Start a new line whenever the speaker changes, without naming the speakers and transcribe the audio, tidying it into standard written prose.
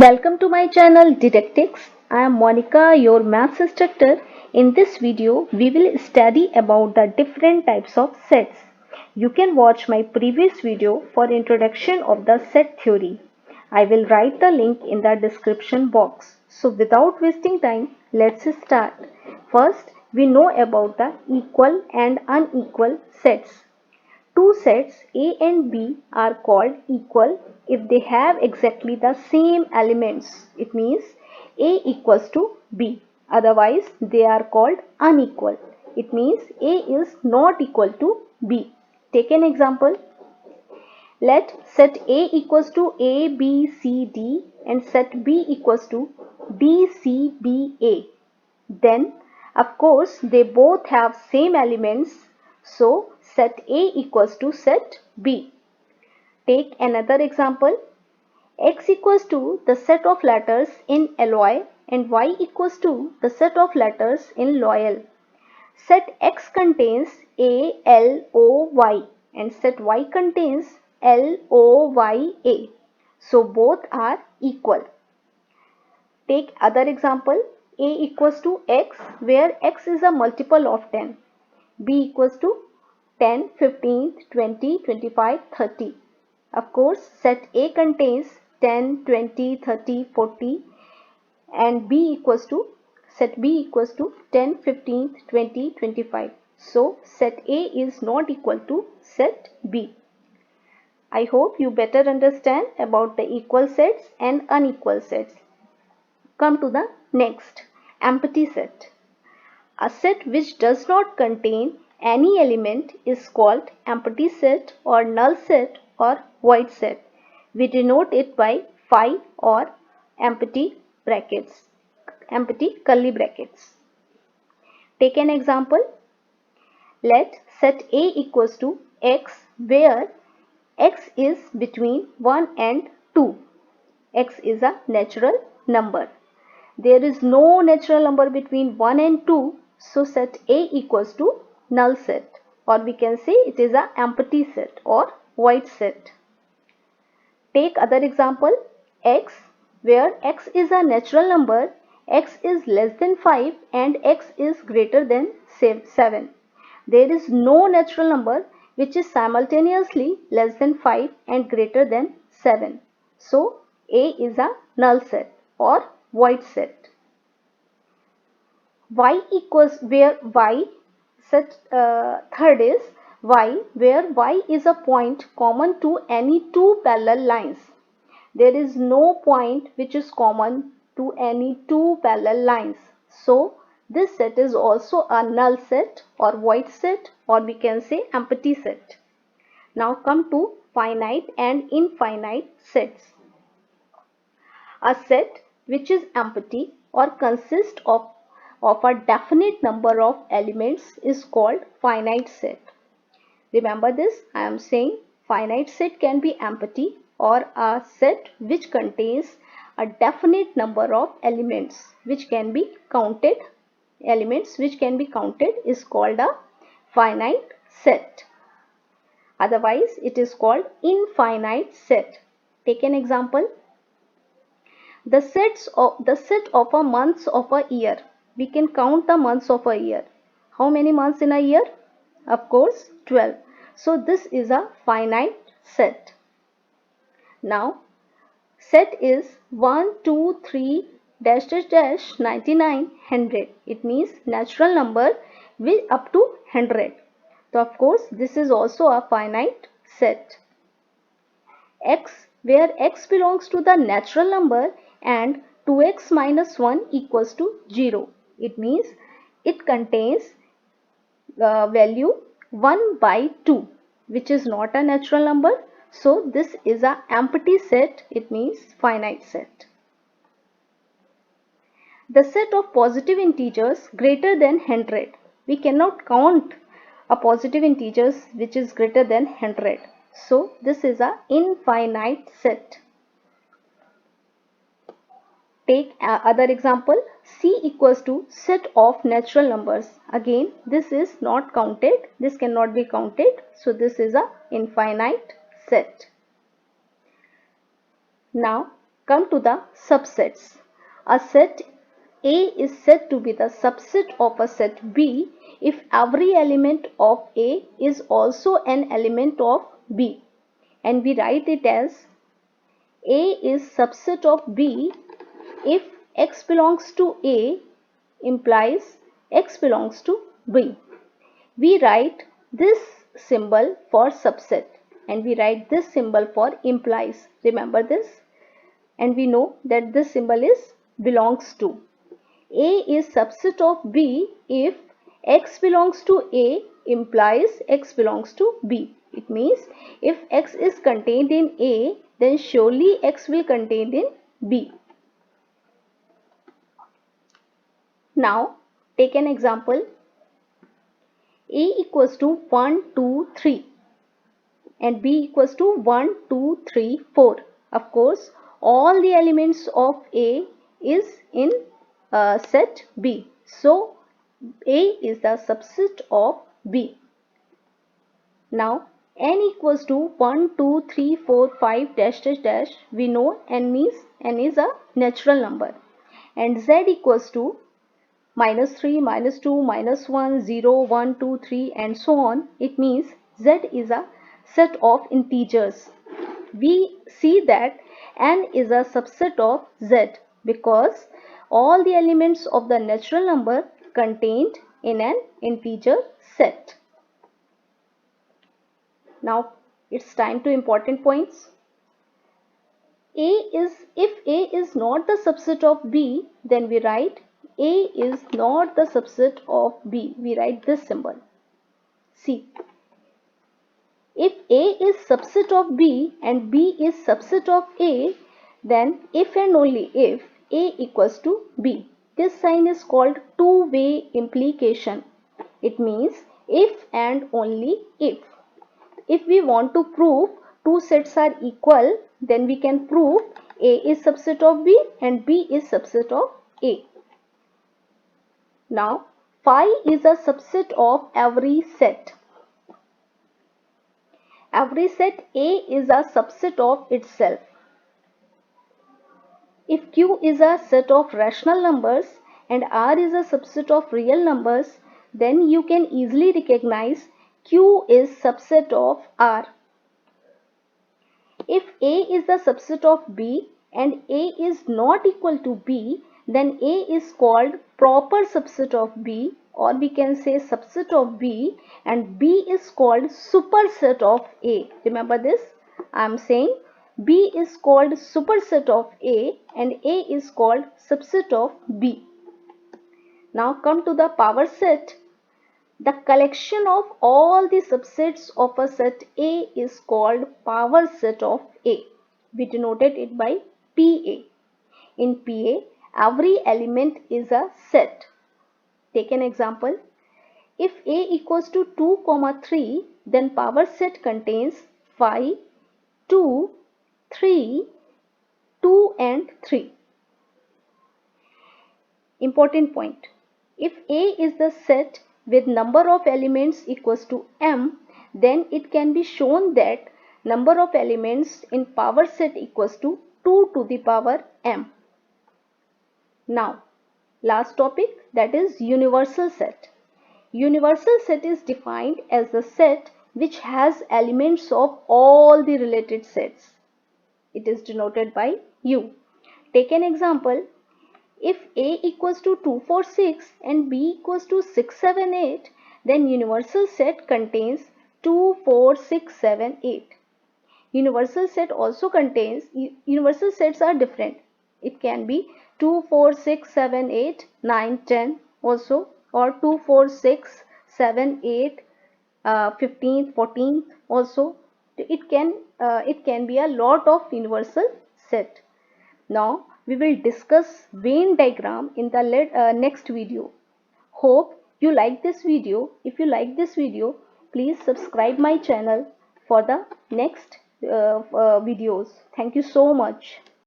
Welcome to my channel Didactics. I am Monica, your maths instructor. In this video, we will study about the different types of sets. You can watch my previous video for introduction of the set theory. I will write the link in the description box. So without wasting time, let's start. First, we know about the equal and unequal sets. Two sets A and B are called equal if they have exactly the same elements. It means A equals to B. Otherwise, they are called unequal. It means A is not equal to B. Take an example. Let set A equals to A, B, C, D and set B equals to D, C, B, A. Then, of course, they both have same elements. So, set A equals to set B. Take another example. X equals to the set of letters in Alloy and Y equals to the set of letters in Loyal. Set X contains A, L, O, Y and set Y contains L, O, Y, A. So, both are equal. Take other example. A equals to x where x is a multiple of 10. B equals to 10, 15, 20, 25, 30. Of course, set A contains 10, 20, 30, 40 and set B equals to 10, 15, 20, 25. So, set A is not equal to set B. I hope you better understand about the equal sets and unequal sets. Come to the next, empty set. A set which does not contain any element is called empty set or null set or void set. We denote it by phi or empty brackets, empty curly brackets. Take an example. Let set A equals to x where x is between 1 and 2. X is a natural number. There is no natural number between 1 and 2, so set A equals to null set, or we can say it is a empty set or void set. Take other example, x where x is a natural number, x is less than 5 and x is greater than 7. There is no natural number which is simultaneously less than 5 and greater than 7. So A is a null set or void set. Y equals where y set third is y where y is a point common to any two parallel lines. There is no point which is common to any two parallel lines. So this set is also a null set or void set, or we can say empty set. Now come to finite and infinite sets. A set which is empty or consists of a definite number of elements is called finite set. Remember this, I am saying finite set can be empty or a set which contains a definite number of elements which can be counted. Elements which can be counted is called a finite set. Otherwise, it is called infinite set. Take an example. The set of a months of a year. We can count the months of a year. How many months in a year? Of course, 12. So this is a finite set. Now, set is 1, 2, 3, dash dash dash 99, 100. It means natural number with up to 100. So of course, this is also a finite set. X where x belongs to the natural number and 2x minus 1 equals to 0. It means it contains value 1 by 2 which is not a natural number. So this is a empty set. It means finite set. The set of positive integers greater than 100. We cannot count a positive integers which is greater than 100. So this is a infinite set. Take other example, C equals to set of natural numbers. Again, this is not counted. This cannot be counted. So this is a infinite set. Now come to the subsets. A set A is said to be the subset of a set B if every element of A is also an element of B, and we write it as A is subset of B if X belongs to A implies X belongs to B. We write this symbol for subset and we write this symbol for implies. Remember this? And we know that this symbol is belongs to. A is subset of B if X belongs to A implies X belongs to B. It means if X is contained in A, then surely X will contained in B. Now take an example. A equals to 1, 2, 3 and B equals to 1, 2, 3, 4. Of course, all the elements of A is in set B. So, A is the subset of B. Now, n equals to 1, 2, 3, 4, 5 dash dash dash. We know n is a natural number. And Z equals to -3, -2, -1, 0, 1, 2, 3 and so on. It means Z is a set of integers. We see that n is a subset of Z because all the elements of the natural number contained in an integer set. Now it's time to important points. If A is not the subset of B, then we write A is not the subset of B. We write this symbol. See, if A is subset of B and B is subset of A, then if and only if A equals to B. This sign is called two-way implication. It means if and only if. If we want to prove two sets are equal, then we can prove A is subset of B and B is subset of A. Now, phi is a subset of every set. Every set A is a subset of itself. If Q is a set of rational numbers and R is a subset of real numbers, then you can easily recognize Q is subset of R. If A is the subset of B and A is not equal to B, then A is called proper subset of B, or we can say subset of B, and B is called superset of A. Remember this? I am saying B is called superset of A and A is called subset of B. Now come to the power set. The collection of all the subsets of a set A is called power set of A. We denoted it by PA. In PA, every element is a set. Take an example. If A equals to 2, 3, then power set contains 5, 2, 3, 2 and 3. Important point. If A is the set with number of elements equals to m, then it can be shown that number of elements in power set equals to 2 to the power m. Now, last topic, that is universal set. Universal set is defined as the set which has elements of all the related sets. It is denoted by U. Take an example. If A equals to 2, 4, 6 and B equals to 6, 7, 8, then universal set contains 2, 4, 6, 7, 8. Universal set also contains, universal sets are different. It can be 2, 4, 6, 7, 8, 9, 10 also, or 2, 4, 6, 7, 8, 15, 14 also. It can be a lot of universal set. Now we will discuss Venn diagram in the next video. Hope you like this video. If you like this video, please subscribe my channel for the next videos. Thank you so much.